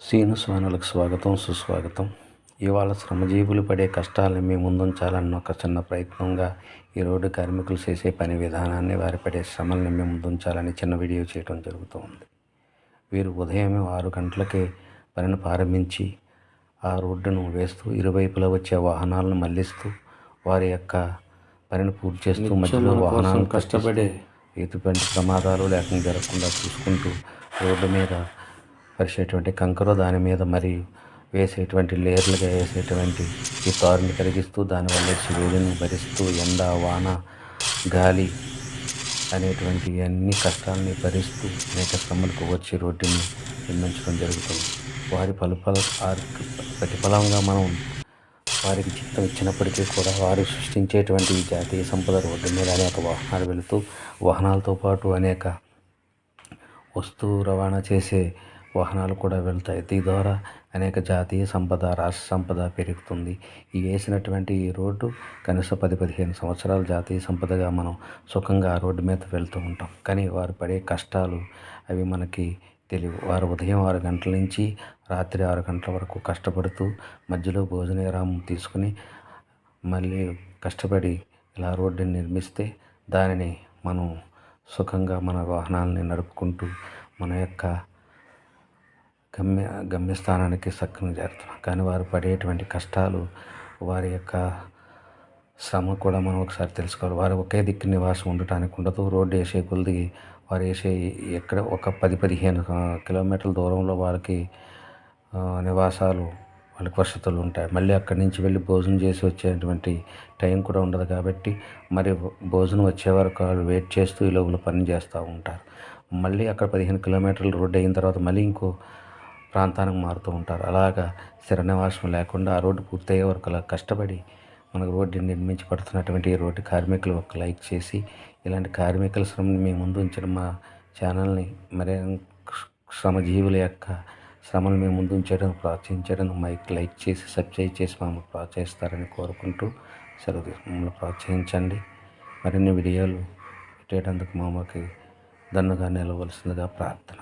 Scene స్వానులకు స్వాగతం, సుస్వాగతం. ఇవాళ శ్రమజీవులు పడే కష్టాలని మీ ముందుంచాలన్న ఒక చిన్న ప్రయత్నంగా ఈ రోడ్డు కార్మికులు చేసే పని విధానాన్ని, వారి పడే శ్రమల్ని మీ ముందుంచాలని చిన్న వీడియో చేయడం జరుగుతూ ఉంది. వీరు ఉదయం 6 గంటలకే పనిని ప్రారంభించి ఆ రోడ్డును వేస్తూ ఇరువైపులా వచ్చే వాహనాలను మళ్లిస్తూ వారి యొక్క పనిని పూర్తి చేస్తూ మధ్యలో వాహనాలను కష్టపడే ఎటువంటి ప్రమాదాలు లేకుండా జరగకుండా చూసుకుంటూ రోడ్డు మీద పరిచేటువంటి కంకర, దాని మీద మరియు వేసేటువంటి లేయర్లుగా వేసేటువంటి ఈ తారుని కరిగిస్తూ దానివల్ల వచ్చే వేడిని భరిస్తూ ఎండ, వాన, గాలి అనేటువంటి అన్ని కష్టాలని భరిస్తూ అనేక శ్రమలకు వచ్చి రోడ్డుని నిర్మించడం జరుగుతుంది. వారి ప్రతిఫలంగా మనం వారికి చిత్తం ఇచ్చినప్పటికీ కూడా వారు సృష్టించేటువంటి జాతీయ సంపద రోడ్డు మీద అనేక వాహనాలు వెళుతూ వాహనాలతో పాటు అనేక వస్తువు రవాణా చేసే వాహనాలు కూడా వెళ్తాయి. దీని ద్వారా అనేక జాతీయ సంపద, రాష్ట్ర సంపద పెరుగుతుంది. ఈ వేసినటువంటి ఈ రోడ్డు కనీసం 10-15 సంవత్సరాలు జాతీయ సంపదగా మనం సుఖంగా ఆ రోడ్డు మీద వెళ్తూ ఉంటాం. కానీ వారు పడే కష్టాలు అవి మనకి తెలియవు. వారు ఉదయం 6 గంటల నుంచి రాత్రి 6 గంటల వరకు కష్టపడుతూ మధ్యలో భోజన విరామం తీసుకుని మళ్ళీ కష్టపడి ఇలా రోడ్డుని నిర్మిస్తే దానిని మనం సుఖంగా మన వాహనాలని నడుపుకుంటూ మన యొక్క గమ్యస్థానానికి చక్కగా చేరుతున్నాం. కానీ వారు పడేటువంటి కష్టాలు, వారి యొక్క శ్రమ కూడా మనం ఒకసారి తెలుసుకోవాలి. వారు ఒకే దిక్కు నివాసం ఉండటానికి ఉండదు. రోడ్డు వేసే కొద్ది వారు వేసే ఎక్కడ ఒక 10-15 కిలోమీటర్ల దూరంలో వాళ్ళకి నివాసాలు, వాళ్ళకి వసతులు ఉంటాయి. మళ్ళీ అక్కడి నుంచి వెళ్ళి భోజనం చేసి వచ్చేటువంటి టైం కూడా ఉండదు. కాబట్టి మరి భోజనం వచ్చే వరకు వాళ్ళు వెయిట్ చేస్తూ ఈ లోపల పని చేస్తూ ఉంటారు. మళ్ళీ అక్కడ 15 కిలోమీటర్లు రోడ్డు అయిన తర్వాత మళ్ళీ ఇంకో ప్రాంతానికి మారుతూ ఉంటారు. అలాగా స్థిర నివాసం లేకుండా ఆ రోడ్డు పూర్తయ్యే వరకు అలా కష్టపడి మనకు రోడ్డుని నిర్మించి పడుతున్నటువంటి ఈ రోడ్డు కార్మికులు ఒక లైక్ చేసి ఇలాంటి కార్మికుల శ్రమని మీ ముందు ఉంచడం, మా ఛానల్ని మరే శ్రమజీవుల యొక్క శ్రమను మీ ముందు ఉంచడం, ప్రోత్సహించడం లైక్ చేసి సబ్స్క్రైబ్ చేసి మమ్మల్ని ప్రోత్సహిస్తారని కోరుకుంటూ మమ్మల్ని ప్రోత్సహించండి. మరిన్ని వీడియోలు పెట్టేటందుకు మామకి దన్నుగా నిలవలసిందిగా ప్రార్థన.